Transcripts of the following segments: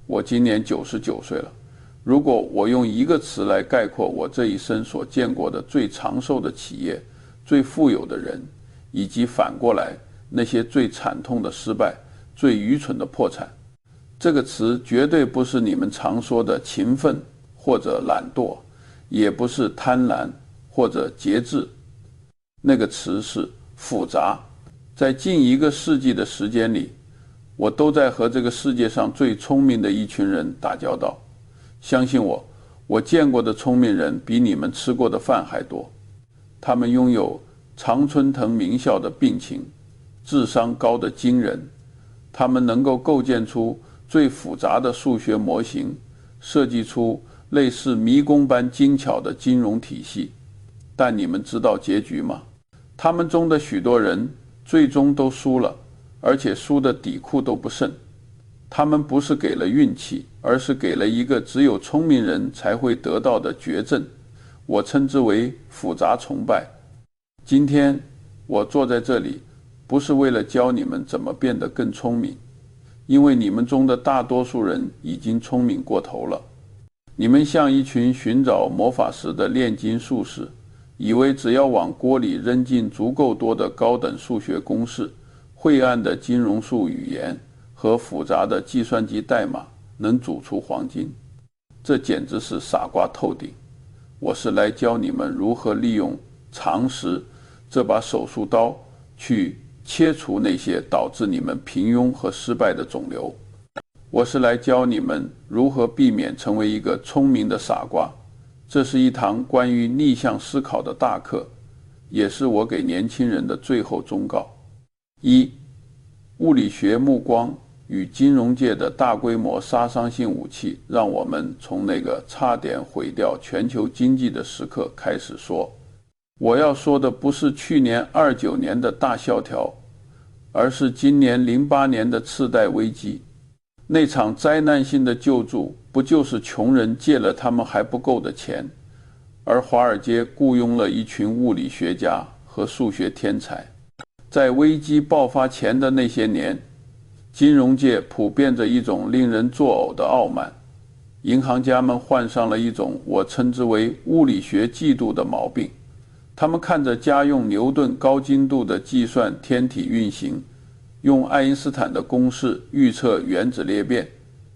我今年99岁了。如果我用一个词来概括我这一生所见过的最长寿的企业、最富有的人，以及反过来那些最惨痛的失败、最愚蠢的破产，这个词绝对不是你们常说的勤奋或者懒惰，也不是贪婪或者节制，那个词是复杂。在近1个世纪的时间里，我都在和这个世界上最聪明的一群人打交道。相信我，我见过的聪明人比你们吃过的饭还多。他们拥有常春藤名校的病情，智商高得惊人。他们能够构建出最复杂的数学模型，设计出类似迷宫般精巧的金融体系。但你们知道结局吗？他们中的许多人最终都输了，而且输得底裤都不剩。他们不是给了运气，而是给了一个只有聪明人才会得到的绝症，我称之为复杂崇拜。今天我坐在这里，不是为了教你们怎么变得更聪明，因为你们中的大多数人已经聪明过头了。你们像一群寻找魔法石的炼金术士，以为只要往锅里扔进足够多的高等数学公式、晦暗的金融术语言和复杂的计算机代码能煮出黄金。这简直是傻瓜透顶。我是来教你们如何利用常识这把手术刀去切除那些导致你们平庸和失败的肿瘤。我是来教你们如何避免成为一个聪明的傻瓜。这是一堂关于逆向思考的大课，也是我给年轻人的最后忠告。1. 物理学目光与金融界的大规模杀伤性武器，让我们从那个差点毁掉全球经济的时刻开始说。我要说的不是去年29年的大萧条，而是今年08年的次贷危机。那场灾难性的救助，不就是穷人借了他们还不够的钱，而华尔街雇佣了一群物理学家和数学天才。在危机爆发前的那些年，金融界普遍着一种令人作呕的傲慢，银行家们患上了一种我称之为物理学嫉妒的毛病。他们看着家用牛顿高精度的计算天体运行，用爱因斯坦的公式预测原子裂变，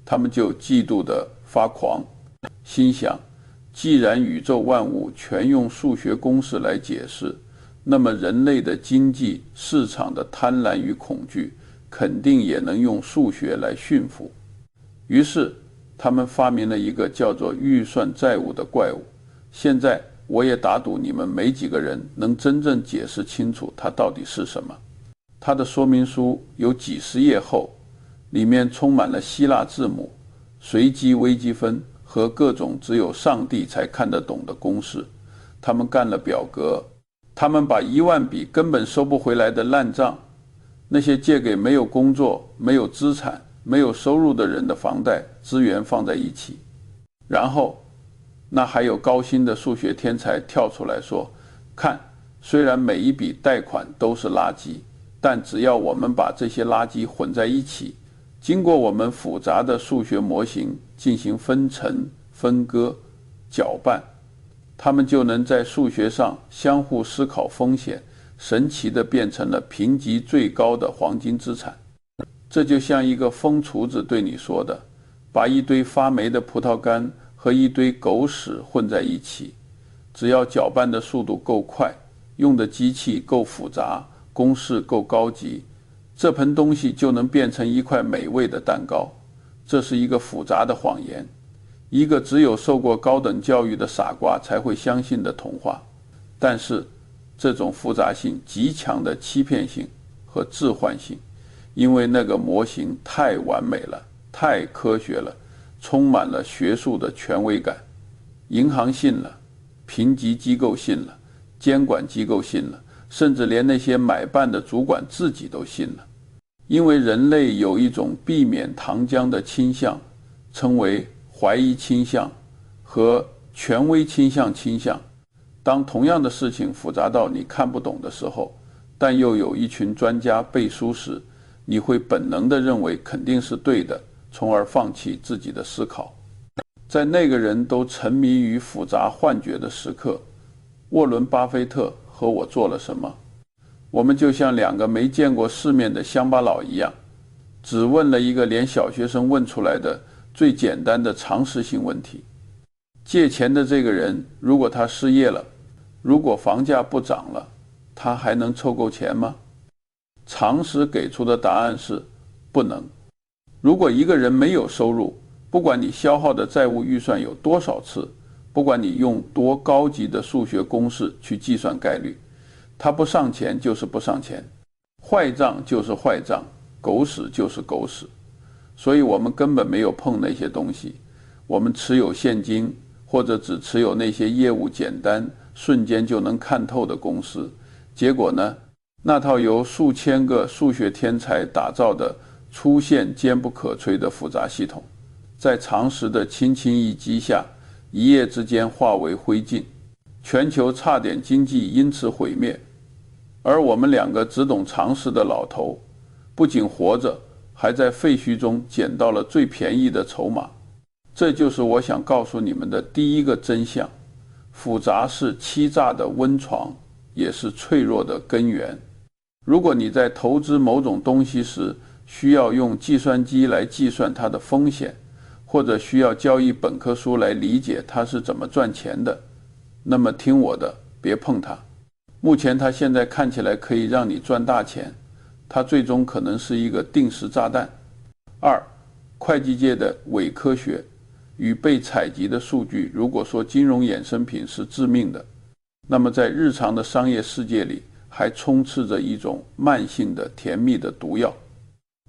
他们就嫉妒得发狂，心想，既然宇宙万物全用数学公式来解释，那么人类的经济市场的贪婪与恐惧肯定也能用数学来驯服。于是他们发明了一个叫做预算债务的怪物。现在我也打赌你们没几个人能真正解释清楚它到底是什么。它的说明书有几十页厚，里面充满了希腊字母、随机微积分和各种只有上帝才看得懂的公式。他们干了表格，他们把1万笔根本收不回来的烂账，那些借给没有工作、没有资产、没有收入的人的房贷资源放在一起。然后那还有高薪的数学天才跳出来说，看，虽然每一笔贷款都是垃圾，但只要我们把这些垃圾混在一起，经过我们复杂的数学模型进行分层、分割、搅拌，他们就能在数学上相互思考风险，神奇地变成了评级最高的黄金资产。这就像一个疯厨子对你说的，把一堆发霉的葡萄干和一堆狗屎混在一起，只要搅拌的速度够快，用的机器够复杂，公式够高级，这盆东西就能变成一块美味的蛋糕。这是一个复杂的谎言，一个只有受过高等教育的傻瓜才会相信的童话。但是这种复杂性极强的欺骗性和置换性，因为那个模型太完美了，太科学了，充满了学术的权威感。银行信了，评级机构信了，监管机构信了，甚至连那些买办的主管自己都信了。因为人类有一种避免糖浆的倾向，称为怀疑倾向和权威倾向。当同样的事情复杂到你看不懂的时候，但又有一群专家背书时，你会本能地认为肯定是对的，从而放弃自己的思考。在那个人都沉迷于复杂幻觉的时刻，沃伦·巴菲特和我做了什么？我们就像两个没见过世面的乡巴佬一样，只问了一个连小学生问出来的最简单的常识性问题：借钱的这个人，如果他失业了，如果房价不涨了，他还能凑够钱吗？常识给出的答案是不能。如果一个人没有收入，不管你消耗的债务预算有多少次，不管你用多高级的数学公式去计算概率，他不上钱就是不上钱，坏账就是坏账，狗屎就是狗屎。所以我们根本没有碰那些东西，我们持有现金，或者只持有那些业务简单、瞬间就能看透的公司。结果呢，那套由数千个数学天才打造的粗线坚不可摧的复杂系统，在常识的轻轻一击下，一夜之间化为灰烬，全球差点经济因此毁灭。而我们两个只懂常识的老头，不仅活着，还在废墟中捡到了最便宜的筹码。这就是我想告诉你们的第一个真相：复杂是欺诈的温床，也是脆弱的根源。如果你在投资某种东西时需要用计算机来计算它的风险，或者需要交一本科书来理解它是怎么赚钱的，那么听我的，别碰它。目前它现在看起来可以让你赚大钱，它最终可能是一个定时炸弹。二，会计界的伪科学与被采集的数据，如果说金融衍生品是致命的，那么在日常的商业世界里还充斥着一种慢性的甜蜜的毒药。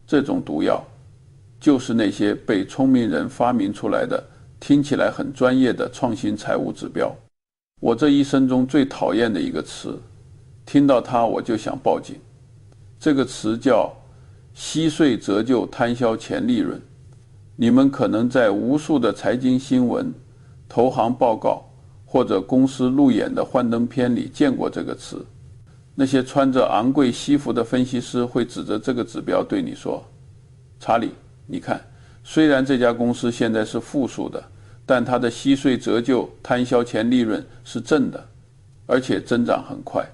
这种毒药就是那些被聪明人发明出来的听起来很专业的创新财务指标。我这一生中最讨厌的一个词，听到它我就想报警。这个词叫息税折旧摊销前利润。你们可能在无数的财经新闻、投行报告或者公司路演的幻灯片里见过这个词。那些穿着昂贵西服的分析师会指着这个指标对你说：查理，你看，虽然这家公司现在是负数的，但它的息税折旧摊销前利润是正的，而且增长很快，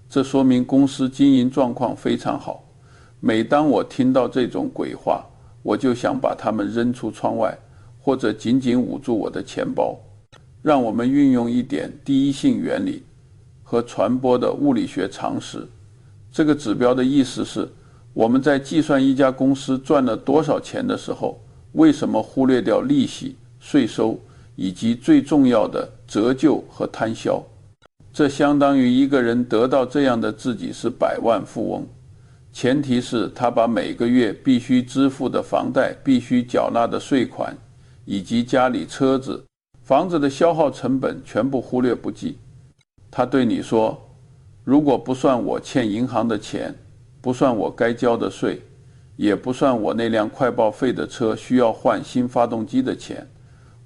这说明公司经营状况非常好。每当我听到这种鬼话，我就想把它们扔出窗外，或者紧紧捂住我的钱包。让我们运用一点第一性原理和传播的物理学常识。这个指标的意思是，我们在计算一家公司赚了多少钱的时候，为什么忽略掉利息、税收以及最重要的折旧和摊销？这相当于一个人得到这样的自己是百万富翁，前提是他把每个月必须支付的房贷、必须缴纳的税款，以及家里车子、房子的消耗成本全部忽略不计。他对你说，如果不算我欠银行的钱，不算我该交的税，也不算我那辆快报废的车需要换新发动机的钱，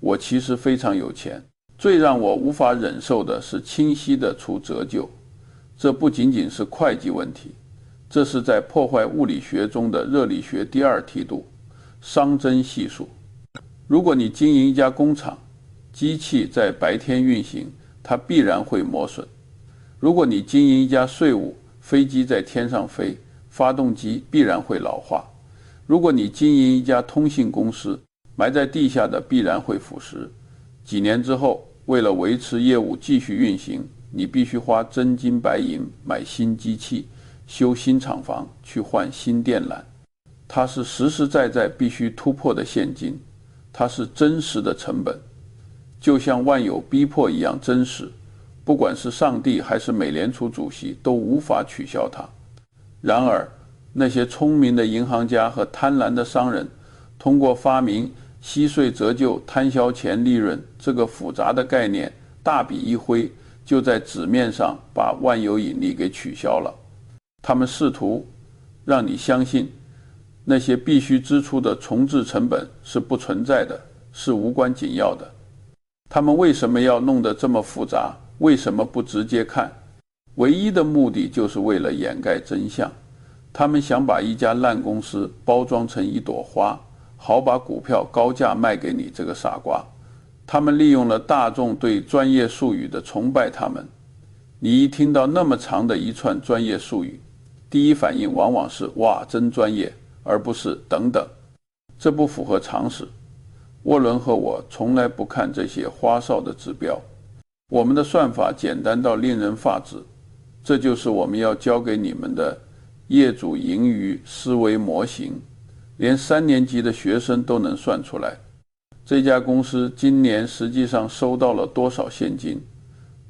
我其实非常有钱。最让我无法忍受的是清晰的除折旧。这不仅仅是会计问题，这是在破坏物理学中的热力学第二梯度，熵增系数。如果你经营一家工厂，机器在白天运行，它必然会磨损。如果你经营一家税务，飞机在天上飞，发动机必然会老化。如果你经营一家通信公司，埋在地下的必然会腐蚀。几年之后，为了维持业务继续运行，你必须花真金白银买新机器，修新厂房，去换新电缆。它是实实在在必须突破的现金，它是真实的成本，就像万有逼迫一样真实。不管是上帝还是美联储主席都无法取消它。然而，那些聪明的银行家和贪婪的商人，通过发明息税折旧摊销前利润这个复杂的概念，大笔一挥，就在纸面上把万有引力给取消了。他们试图让你相信，那些必须支出的重置成本是不存在的，是无关紧要的。他们为什么要弄得这么复杂？为什么不直接看？唯一的目的就是为了掩盖真相。他们想把一家烂公司包装成一朵花，好把股票高价卖给你这个傻瓜。他们利用了大众对专业术语的崇拜他们。你一听到那么长的一串专业术语，第一反应往往是哇真专业，而不是等等。这不符合常识。沃伦和我从来不看这些花哨的指标，我们的算法简单到令人发指。这就是我们要教给你们的业主盈余思维模型，连3年级的学生都能算出来。这家公司今年实际上收到了多少现金？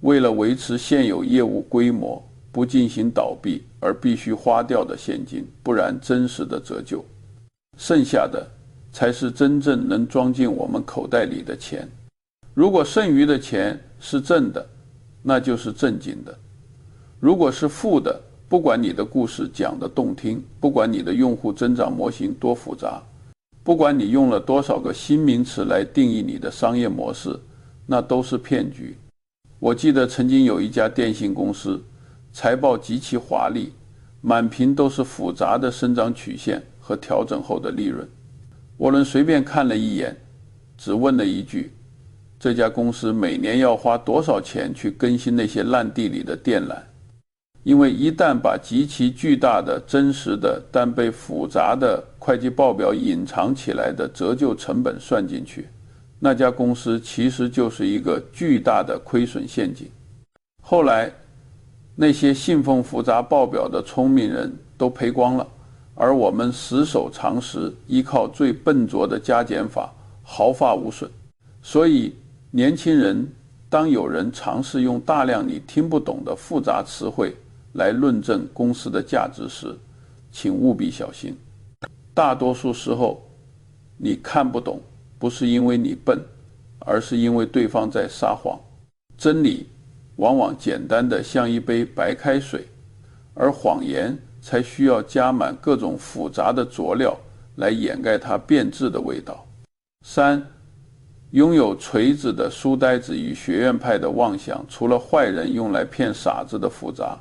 为了维持现有业务规模，不进行倒闭而必须花掉的现金，不然真实的折旧。剩下的才是真正能装进我们口袋里的钱。如果剩余的钱是正的，那就是正经的。如果是负的，不管你的故事讲得动听，不管你的用户增长模型多复杂，不管你用了多少个新名词来定义你的商业模式，那都是骗局。我记得曾经有一家电信公司，财报极其华丽，满屏都是复杂的生长曲线和调整后的利润。沃伦随便看了一眼，只问了一句：这家公司每年要花多少钱去更新那些烂地里的电缆？因为一旦把极其巨大的真实的但被复杂的会计报表隐藏起来的折旧成本算进去，那家公司其实就是一个巨大的亏损陷阱。后来那些信奉复杂报表的聪明人都赔光了，而我们死守常识，依靠最笨拙的加减法，毫发无损。所以年轻人，当有人尝试用大量你听不懂的复杂词汇来论证公司的价值时，请务必小心。大多数时候你看不懂，不是因为你笨，而是因为对方在撒谎。真理往往简单的像一杯白开水，而谎言才需要加满各种复杂的佐料来掩盖它变质的味道。3. 拥有锤子的书呆子与学院派的妄想，除了坏人用来骗傻子的复杂，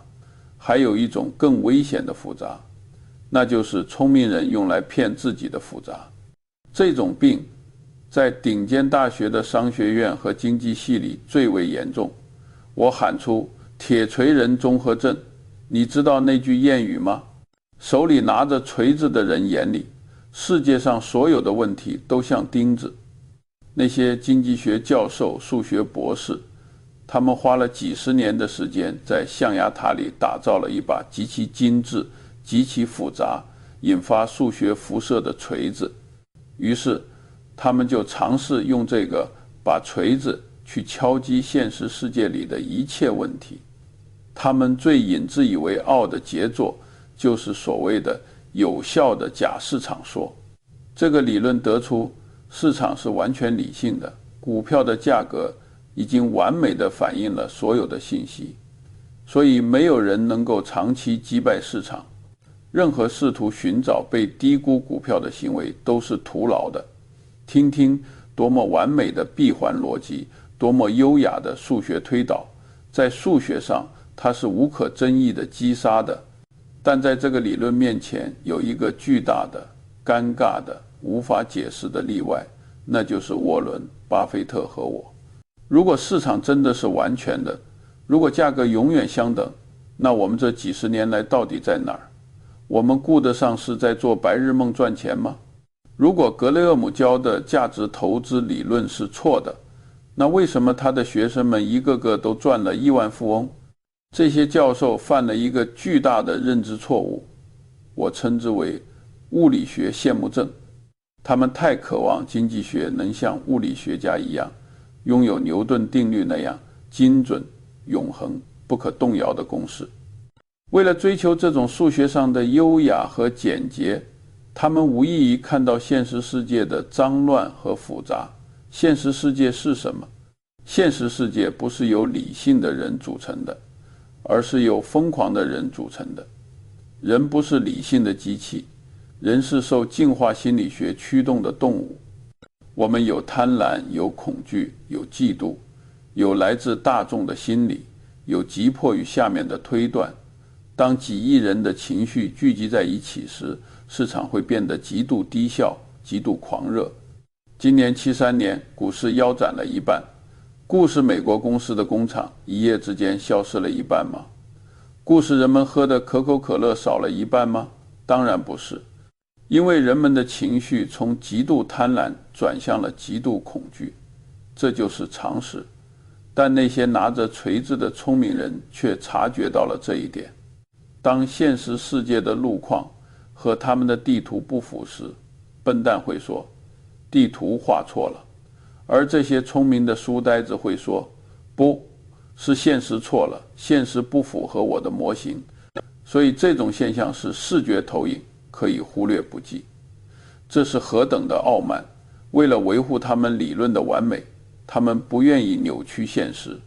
还有一种更危险的复杂，那就是聪明人用来骗自己的复杂。这种病在顶尖大学的商学院和经济系里最为严重。我喊出铁锤人综合症，你知道那句谚语吗？手里拿着锤子的人眼里，世界上所有的问题都像钉子。那些经济学教授、数学博士，他们花了几十年的时间在象牙塔里打造了一把极其精致、极其复杂、引发数学辐射的锤子。于是他们就尝试用这个把锤子去敲击现实世界里的一切问题。他们最引之以为傲的杰作就是所谓的有效的假市场说。这个理论得出市场是完全理性的，股票的价格已经完美地反映了所有的信息，所以没有人能够长期击败市场。任何试图寻找被低估股票的行为都是徒劳的。听听多么完美的闭环逻辑，多么优雅的数学推导，在数学上它是无可争议的击杀的，但在这个理论面前有一个巨大的、尴尬的、无法解释的例外，那就是沃伦、巴菲特和我。如果市场真的是完全的，如果价格永远相等，那我们这几十年来到底在哪儿？我们顾得上是在做白日梦赚钱吗？如果格雷厄姆教的价值投资理论是错的，那为什么他的学生们一个个都赚了亿万富翁？这些教授犯了一个巨大的认知错误，我称之为物理学羡慕症。他们太渴望经济学能像物理学家一样，拥有牛顿定律那样精准、永恒、不可动摇的公式。为了追求这种数学上的优雅和简洁，他们无异于看到现实世界的脏乱和复杂。现实世界是什么？现实世界不是由理性的人组成的，而是由疯狂的人组成的。人不是理性的机器，人是受进化心理学驱动的动物。我们有贪婪，有恐惧，有嫉妒，有来自大众的心理，有急迫与下面的推断。当几亿人的情绪聚集在一起时，市场会变得极度低效，极度狂热。今年73年，股市腰斩了一半。故事美国公司的工厂一夜之间消失了一半吗？故事人们喝的可口可乐少了一半吗？当然不是，因为人们的情绪从极度贪婪转向了极度恐惧，这就是常识。但那些拿着锤子的聪明人却察觉到了这一点。当现实世界的路况和他们的地图不符时，笨蛋会说地图画错了，而这些聪明的书呆子会说不是现实错了，现实不符合我的模型。所以这种现象是视觉投影，可以忽略不计。这是何等的傲慢！为了维护他们理论的完美，他们不愿意扭曲现实。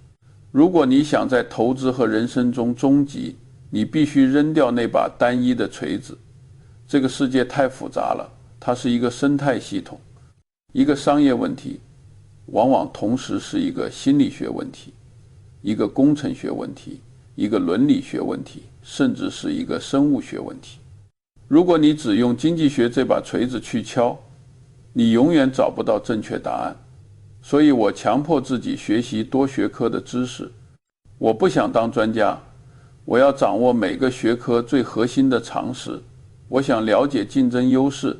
如果你想在投资和人生中终极，你必须扔掉那把单一的锤子。这个世界太复杂了，它是一个生态系统。一个商业问题往往同时是一个心理学问题，一个工程学问题，一个伦理学问题，甚至是一个生物学问题。如果你只用经济学这把锤子去敲，你永远找不到正确答案。所以我强迫自己学习多学科的知识。我不想当专家，我要掌握每个学科最核心的常识。我想了解竞争优势，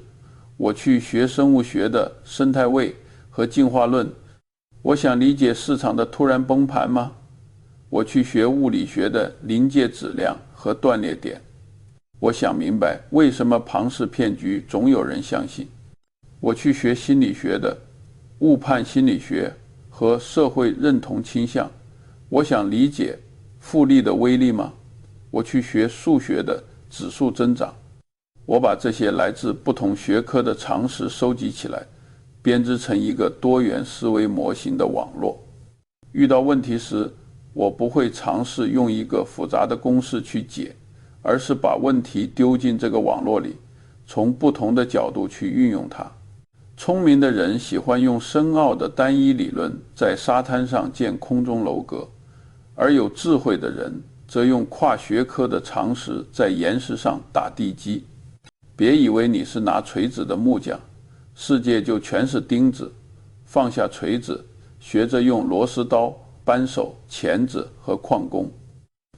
我去学生物学的生态位和进化论。我想理解市场的突然崩盘吗？我去学物理学的临界质量和断裂点。我想明白为什么庞氏骗局总有人相信。我去学心理学的误判心理学和社会认同倾向。我想理解复利的威力吗？我去学数学的指数增长。我把这些来自不同学科的常识收集起来，编织成一个多元思维模型的网络。遇到问题时，我不会尝试用一个复杂的公式去解，而是把问题丢进这个网络里，从不同的角度去运用它。聪明的人喜欢用深奥的单一理论在沙滩上建空中楼阁，而有智慧的人则用跨学科的常识在岩石上打地基。别以为你是拿锤子的木匠，世界就全是钉子。放下锤子，学着用螺丝刀、扳手、钳子和矿工。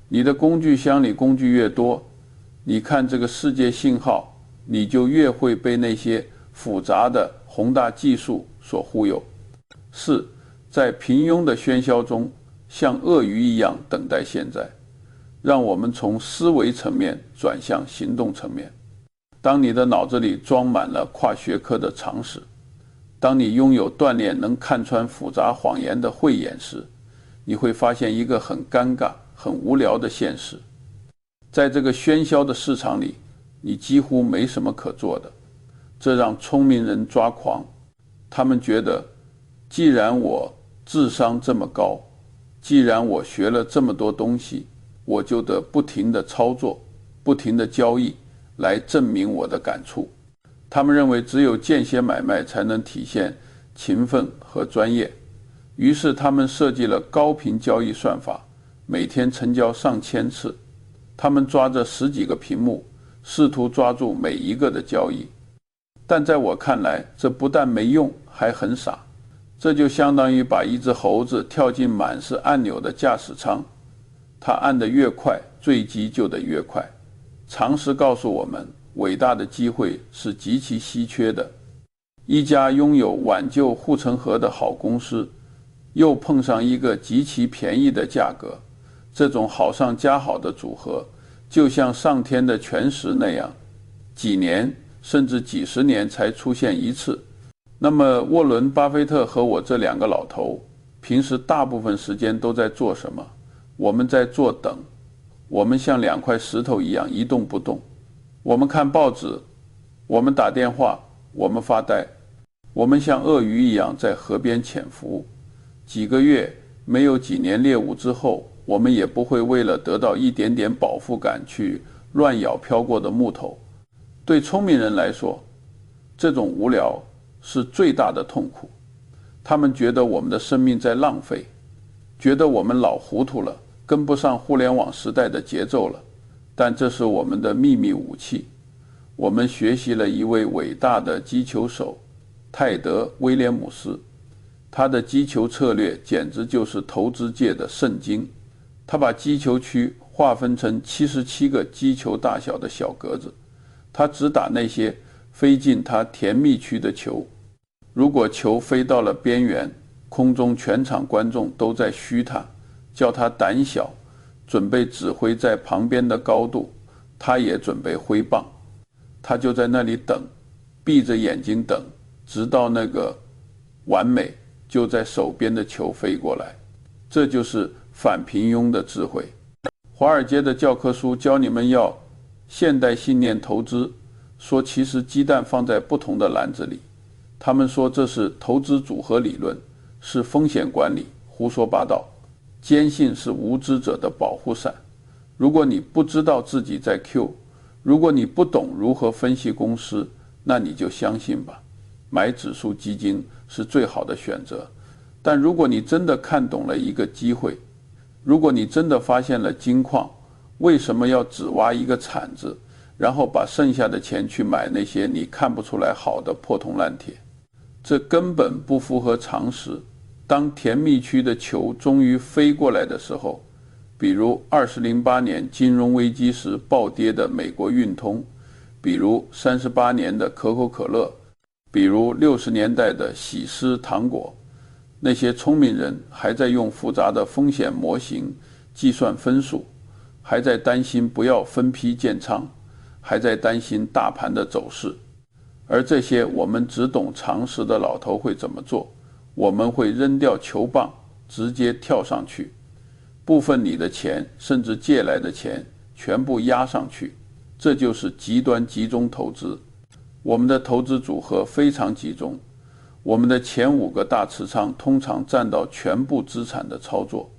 你的工具箱里工具越多，你看这个世界信号，你就越会被那些复杂的宏大技术所忽悠。4. 在平庸的喧嚣中，像鳄鱼一样等待现在。让我们从思维层面转向行动层面。当你的脑子里装满了跨学科的常识，当你拥有锻炼能看穿复杂谎言的慧眼时，你会发现一个很尴尬、很无聊的现实。在这个喧嚣的市场里，你几乎没什么可做的。这让聪明人抓狂。他们觉得，既然我智商这么高，既然我学了这么多东西，我就得不停地操作，不停地交易，来证明我的感触。他们认为只有间歇买卖才能体现勤奋和专业，于是他们设计了高频交易算法，每天成交上千次。他们抓着10几个屏幕，试图抓住每一个的交易。但在我看来，这不但没用，还很傻。这就相当于把一只猴子跳进满是按钮的驾驶舱，它按得越快，坠机就得越快。常识告诉我们，伟大的机会是极其稀缺的。一家拥有挽救护城河的好公司，又碰上一个极其便宜的价格，这种好上加好的组合，就像上天的全食那样，几年甚至几十年才出现一次。那么沃伦·巴菲特和我这2个老头，平时大部分时间都在做什么？我们在做等。我们像2块石头一样一动不动。我们看报纸，我们打电话，我们发呆。我们像鳄鱼一样在河边潜伏。几个月，没有几年猎物之后，我们也不会为了得到一点点饱腹感去乱咬飘过的木头。对聪明人来说，这种无聊是最大的痛苦。他们觉得我们的生命在浪费，觉得我们老糊涂了，跟不上互联网时代的节奏了。但这是我们的秘密武器。我们学习了一位伟大的击球手泰德·威廉姆斯，他的击球策略简直就是投资界的圣经。他把击球区划分成77个击球大小的小格子，他只打那些飞进他甜蜜区的球。如果球飞到了边缘，空中全场观众都在嘘他，叫他胆小，准备指挥在旁边的高度，他也准备挥棒。他就在那里等，闭着眼睛等，直到那个完美就在手边的球飞过来。这就是反平庸的智慧。华尔街的教科书教你们要现代信念投资，说其实鸡蛋放在不同的篮子里。他们说这是投资组合理论，是风险管理，胡说八道。坚信是无知者的保护伞。如果你不知道自己在 Q， 如果你不懂如何分析公司，那你就相信吧，买指数基金是最好的选择。但如果你真的看懂了一个机会，如果你真的发现了金矿，为什么要只挖一个铲子，然后把剩下的钱去买那些你看不出来好的破铜烂铁？这根本不符合常识。当甜蜜区的球终于飞过来的时候，比如2008年金融危机时暴跌的美国运通，比如38年的可口可乐，比如60年代的喜诗糖果，那些聪明人还在用复杂的风险模型计算分数，还在担心不要分批建仓，还在担心大盘的走势。而这些我们只懂常识的老头会怎么做？我们会扔掉球棒，直接跳上去，部分你的钱甚至借来的钱全部压上去，这就是极端集中投资。我们的投资组合非常集中，我们的前5个大持仓通常占到全部资产的操作。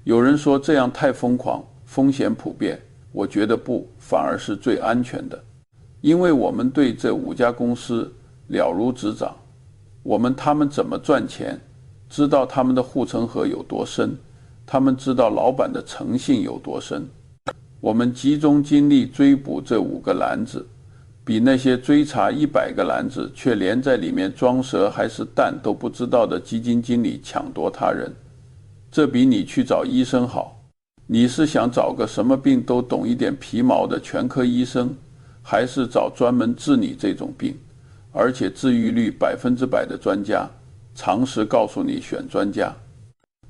有人说这样太疯狂，风险普遍，我觉得不，反而是最安全的。因为我们对这5家公司了如指掌，他们怎么赚钱，知道他们的护城河有多深，他们知道老板的诚信有多深。我们集中精力追捕这5个篮子，比那些追查100个篮子却连在里面装蛇还是蛋都不知道的基金经理抢夺他人。这比你去找医生好。你是想找个什么病都懂一点皮毛的全科医生，还是找专门治你这种病而且治愈率100%的专家？常识告诉你选专家。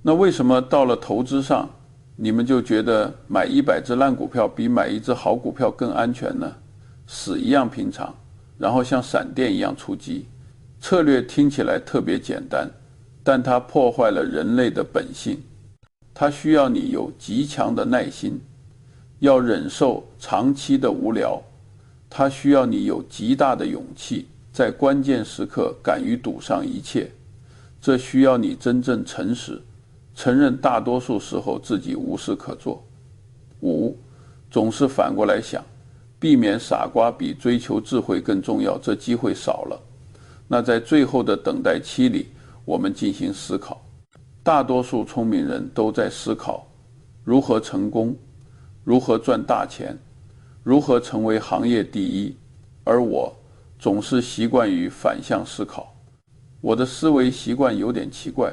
那为什么到了投资上，你们就觉得买100只烂股票比买一只好股票更安全呢？死一样平常，然后像闪电一样出击。策略听起来特别简单，但它破坏了人类的本性。它需要你有极强的耐心，要忍受长期的无聊。它需要你有极大的勇气，在关键时刻敢于赌上一切。这需要你真正诚实，承认大多数时候自己无事可做。5. 总是反过来想，避免傻瓜比追求智慧更重要，这机会少了。那在最后的等待期里，我们进行思考。大多数聪明人都在思考如何成功，如何赚大钱，如何成为行业第一，而我总是习惯于反向思考。我的思维习惯有点奇怪，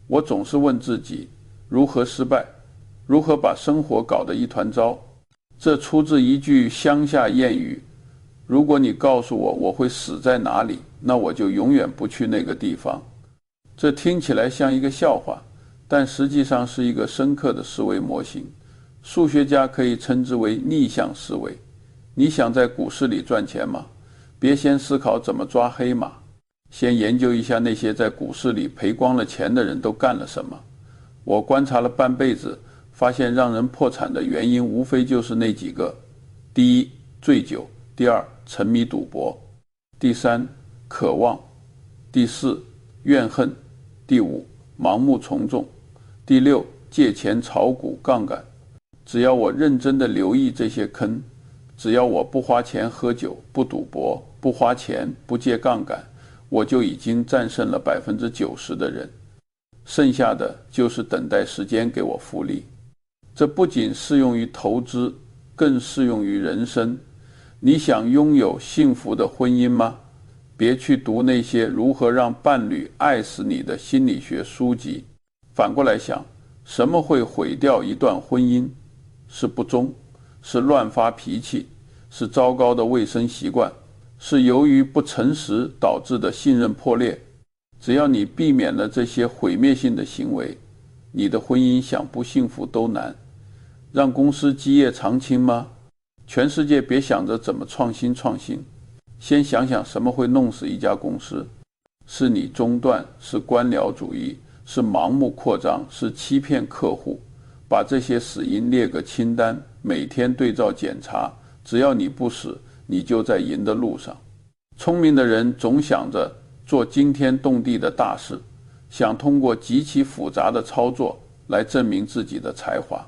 我总是问自己如何失败，如何把生活搞得一团糟。这出自一句乡下谚语：如果你告诉我我会死在哪里，那我就永远不去那个地方。这听起来像一个笑话，但实际上是一个深刻的思维模型。数学家可以称之为逆向思维。你想在股市里赚钱吗？别先思考怎么抓黑马，先研究一下那些在股市里赔光了钱的人都干了什么。我观察了半辈子，发现让人破产的原因无非就是那几个：第一，醉酒；第二，沉迷赌博；第三，渴望；第四，怨恨；第五，盲目从众；第六，借钱炒股杠杆。只要我认真地留意这些坑，只要我不花钱喝酒，不赌博，不花钱，不借杠杆，我就已经战胜了90%的人。剩下的就是等待时间给我复利。这不仅适用于投资，更适用于人生。你想拥有幸福的婚姻吗？别去读那些如何让伴侣爱死你的心理学书籍。反过来想，什么会毁掉一段婚姻？是不忠，是乱发脾气，是糟糕的卫生习惯，是由于不诚实导致的信任破裂。只要你避免了这些毁灭性的行为，你的婚姻想不幸福都难。让公司基业长青吗？全世界别想着怎么创新，先想想什么会弄死一家公司。是你中断，是官僚主义，是盲目扩张，是欺骗客户。把这些死因列个清单，每天对照检查，只要你不死，你就在赢的路上。聪明的人总想着做惊天动地的大事，想通过极其复杂的操作来证明自己的才华。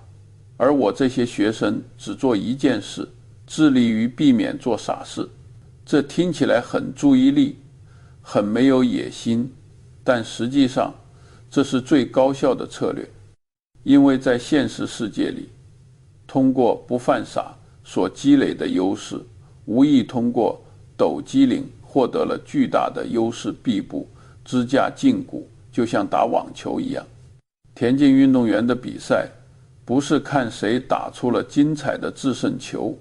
而我这些学生只做一件事，致力于避免做傻事。这听起来很注意力，很没有野心，但实际上这是最高效的策略。因为在现实世界里，通过不犯傻所积累的优势，无意通过抖机灵获得了巨大的优势臂部，支架胫骨，就像打网球一样。田径运动员的比赛不是看谁打出了精彩的制胜球，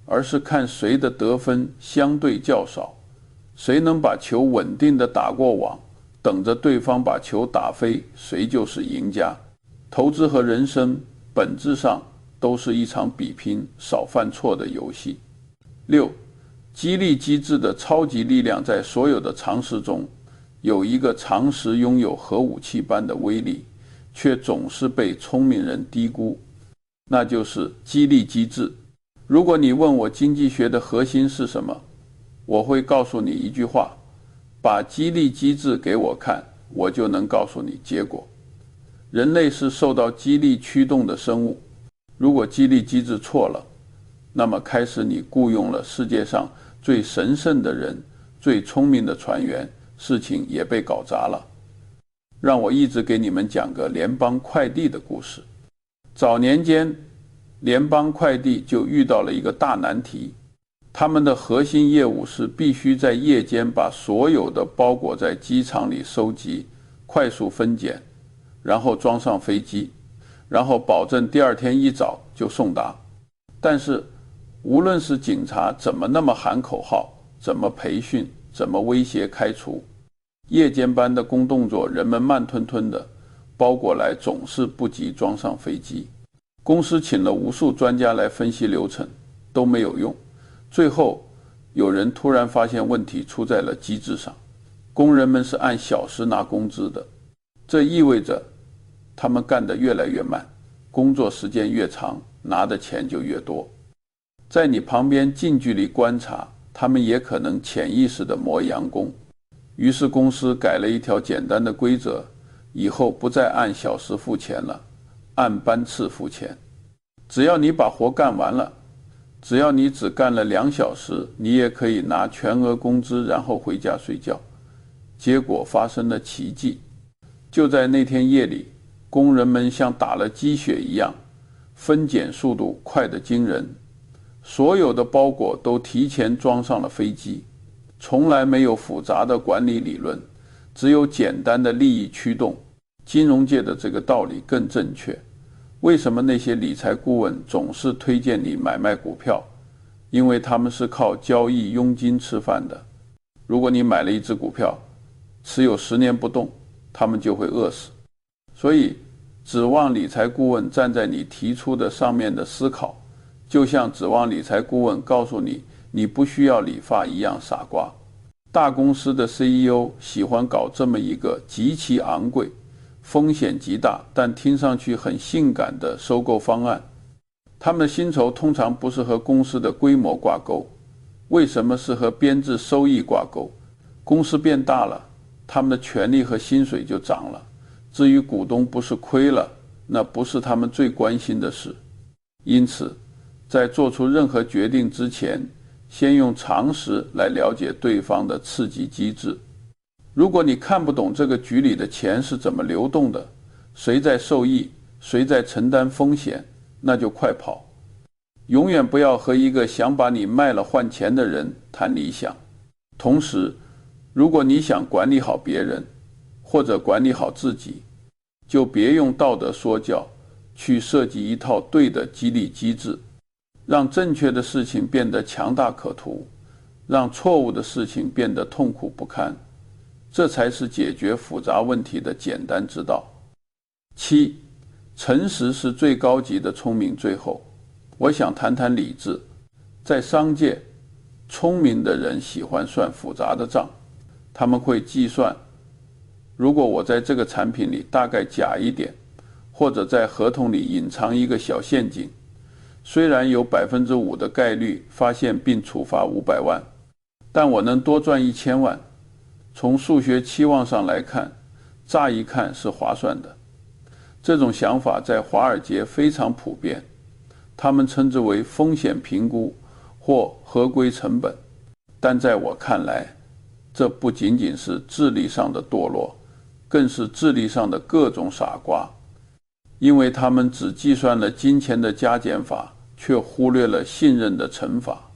而是看谁的得分相对较少，谁能把球稳定地打过网，等着对方把球打飞，谁就是赢家。投资和人生本质上都是一场比拼少犯错的游戏。6. 激励机制的超级力量在所有的常识中有一个常识拥有核武器般的威力，却总是被聪明人低估，那就是激励机制。如果你问我经济学的核心是什么，我会告诉你一句话：把激励机制给我看，我就能告诉你结果。人类是受到激励驱动的生物，如果激励机制错了，那么开始你雇佣了世界上最神圣的人，最聪明的船员，事情也被搞砸了。让我一直给你们讲个联邦快递的故事。早年间，联邦快递就遇到了一个大难题，他们的核心业务是必须在夜间把所有的包裹在机场里收集，快速分拣，然后装上飞机，然后保证第二天一早就送达。但是无论是警察怎么那么喊口号，怎么培训，怎么威胁开除，夜间班的工动作人们慢吞吞的，包裹来总是不及装上飞机。公司请了无数专家来分析流程，都没有用。最后有人突然发现问题出在了机制上，工人们是按小时拿工资的，这意味着他们干得越来越慢，工作时间越长，拿的钱就越多。在你旁边近距离观察，他们也可能潜意识地磨洋工。于是公司改了一条简单的规则，以后不再按小时付钱了，按班次付钱。只要你把活干完了，只要你只干了2小时，你也可以拿全额工资，然后回家睡觉。结果发生了奇迹，就在那天夜里，工人们像打了鸡血一样，分拣速度快得惊人，所有的包裹都提前装上了飞机。从来没有复杂的管理理论，只有简单的利益驱动。金融界的这个道理更正确。为什么那些理财顾问总是推荐你买卖股票？因为他们是靠交易佣金吃饭的。如果你买了一只股票，持有10年不动，他们就会饿死。所以指望理财顾问站在你提出的上面的思考，就像指望理财顾问告诉你你不需要理发一样傻瓜。大公司的 CEO 喜欢搞这么一个极其昂贵、风险极大但听上去很性感的收购方案。他们的薪酬通常不是和公司的规模挂钩，为什么是和编制收益挂钩？公司变大了，他们的权利和薪水就涨了。至于股东不是亏了，那不是他们最关心的事。因此在做出任何决定之前，先用常识来了解对方的刺激机制。如果你看不懂这个局里的钱是怎么流动的，谁在受益，谁在承担风险，那就快跑。永远不要和一个想把你卖了换钱的人谈理想。同时，如果你想管理好别人，或者管理好自己，就别用道德说教去设计一套对的激励机制，让正确的事情变得强大可图，让错误的事情变得痛苦不堪。这才是解决复杂问题的简单之道。7. 诚实是最高级的聪明。最后，我想谈谈理智。在商界，聪明的人喜欢算复杂的账，他们会计算，如果我在这个产品里大概假一点，或者在合同里隐藏一个小陷阱，虽然有 5% 的概率发现并处罚500万，但我能多赚1000万。从数学期望上来看，乍一看是划算的。这种想法在华尔街非常普遍，他们称之为风险评估或合规成本。但在我看来，这不仅仅是智力上的堕落，更是智力上的各种傻瓜，因为他们只计算了金钱的加减法，却忽略了信任的乘法。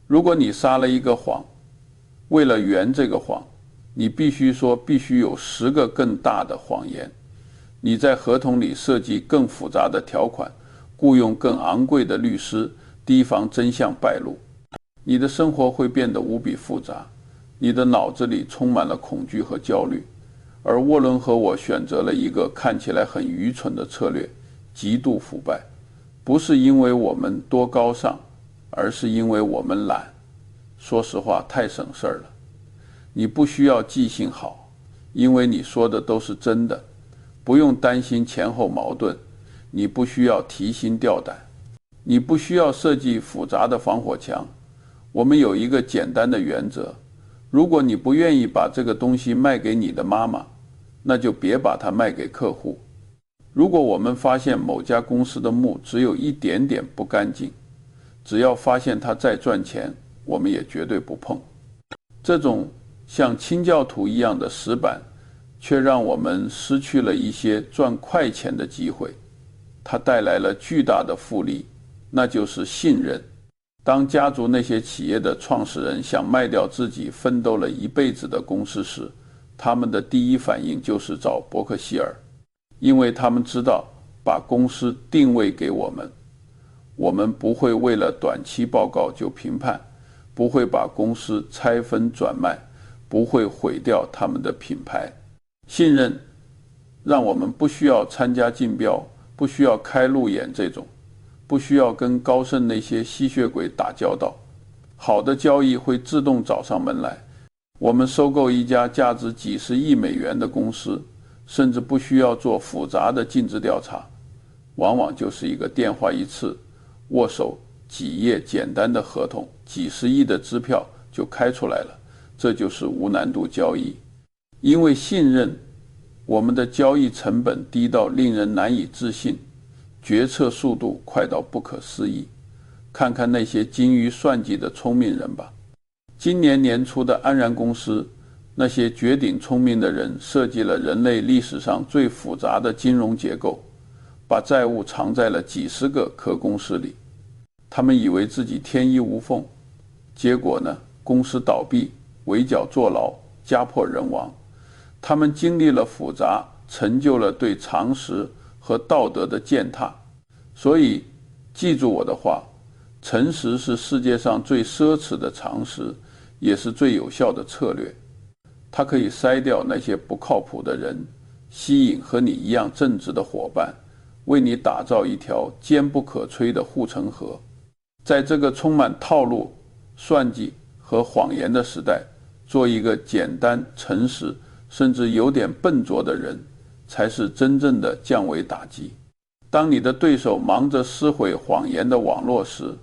如果你撒了一个谎，为了圆这个谎，你必须说必须有10个更大的谎言。你在合同里设计更复杂的条款，雇佣更昂贵的律师，提防真相败露。你的生活会变得无比复杂，你的脑子里充满了恐惧和焦虑。而沃伦和我选择了一个看起来很愚蠢的策略，极度腐败。不是因为我们多高尚，而是因为我们懒。说实话，太省事儿了。你不需要记性好，因为你说的都是真的，不用担心前后矛盾。你不需要提心吊胆，你不需要设计复杂的防火墙。我们有一个简单的原则，如果你不愿意把这个东西卖给你的妈妈，那就别把它卖给客户。如果我们发现某家公司的木只有一点点不干净，只要发现它再赚钱，我们也绝对不碰。这种像清教徒一样的死板，却让我们失去了一些赚快钱的机会。它带来了巨大的复利，那就是信任。当家族那些企业的创始人想卖掉自己奋斗了一辈子的公司时，他们的第一反应就是找伯克希尔，因为他们知道把公司定位给我们，我们不会为了短期报告就评判，不会把公司拆分转卖，不会毁掉他们的品牌。信任让我们不需要参加竞标，不需要开路演这种，不需要跟高盛那些吸血鬼打交道。好的交易会自动找上门来。我们收购一家价值几十亿美元的公司，甚至不需要做复杂的尽职调查，往往就是一个电话一次，握手几页简单的合同，几十亿的支票就开出来了。这就是无难度交易。因为信任，我们的交易成本低到令人难以置信，决策速度快到不可思议。看看那些精于算计的聪明人吧。今年年初的安然公司，那些绝顶聪明的人设计了人类历史上最复杂的金融结构，把债务藏在了几十个壳公司里。他们以为自己天衣无缝，结果呢，公司倒闭，围剿坐牢，家破人亡。他们经历了复杂，成就了对常识和道德的践踏。所以记住我的话，诚实是世界上最奢侈的常识，也是最有效的策略。它可以筛掉那些不靠谱的人，吸引和你一样正直的伙伴，为你打造一条坚不可摧的护城河。在这个充满套路、算计和谎言的时代，做一个简单、诚实，甚至有点笨拙的人，才是真正的降维打击。当你的对手忙着撕毁谎言的网络时，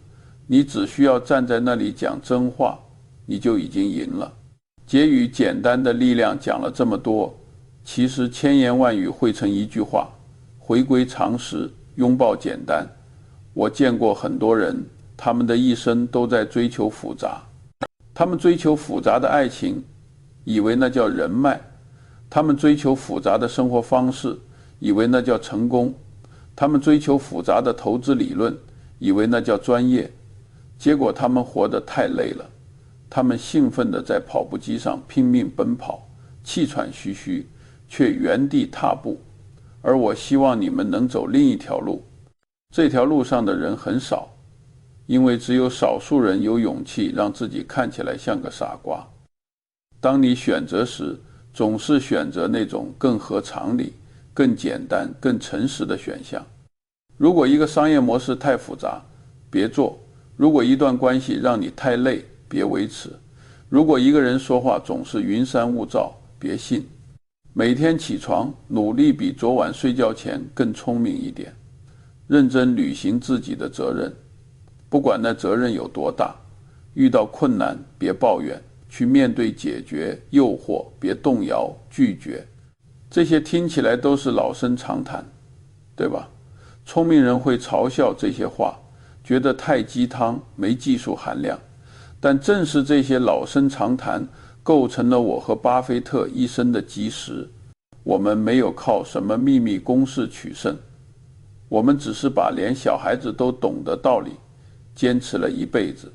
你只需要站在那里讲真话，你就已经赢了。结语简单的力量讲了这么多，其实千言万语汇成一句话：回归常识，拥抱简单。我见过很多人，他们的一生都在追求复杂。他们追求复杂的爱情，以为那叫人脉；他们追求复杂的生活方式，以为那叫成功；他们追求复杂的投资理论，以为那叫专业，结果他们活得太累了。他们兴奋地在跑步机上拼命奔跑，气喘吁吁，却原地踏步。而我希望你们能走另一条路，这条路上的人很少，因为只有少数人有勇气让自己看起来像个傻瓜。当你选择时，总是选择那种更合常理、更简单、更诚实的选项。如果一个商业模式太复杂，别做；如果一段关系让你太累，别维持；如果一个人说话总是云山雾罩，别信。每天起床，努力比昨晚睡觉前更聪明一点，认真履行自己的责任，不管那责任有多大。遇到困难别抱怨，去面对解决；诱惑别动摇拒绝。这些听起来都是老生常谈，对吧？聪明人会嘲笑这些话，觉得太鸡汤，没技术含量。但正是这些老生常谈构成了我和巴菲特一生的基石。我们没有靠什么秘密公式取胜，我们只是把连小孩子都懂的道理坚持了一辈子。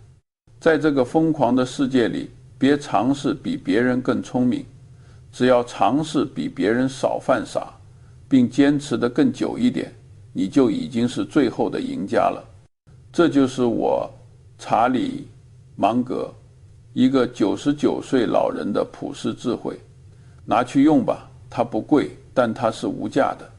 在这个疯狂的世界里，别尝试比别人更聪明，只要尝试比别人少犯傻，并坚持得更久一点，你就已经是最后的赢家了。这就是我查理芒格，一个99岁老人的普世智慧。拿去用吧，它不贵，但它是无价的。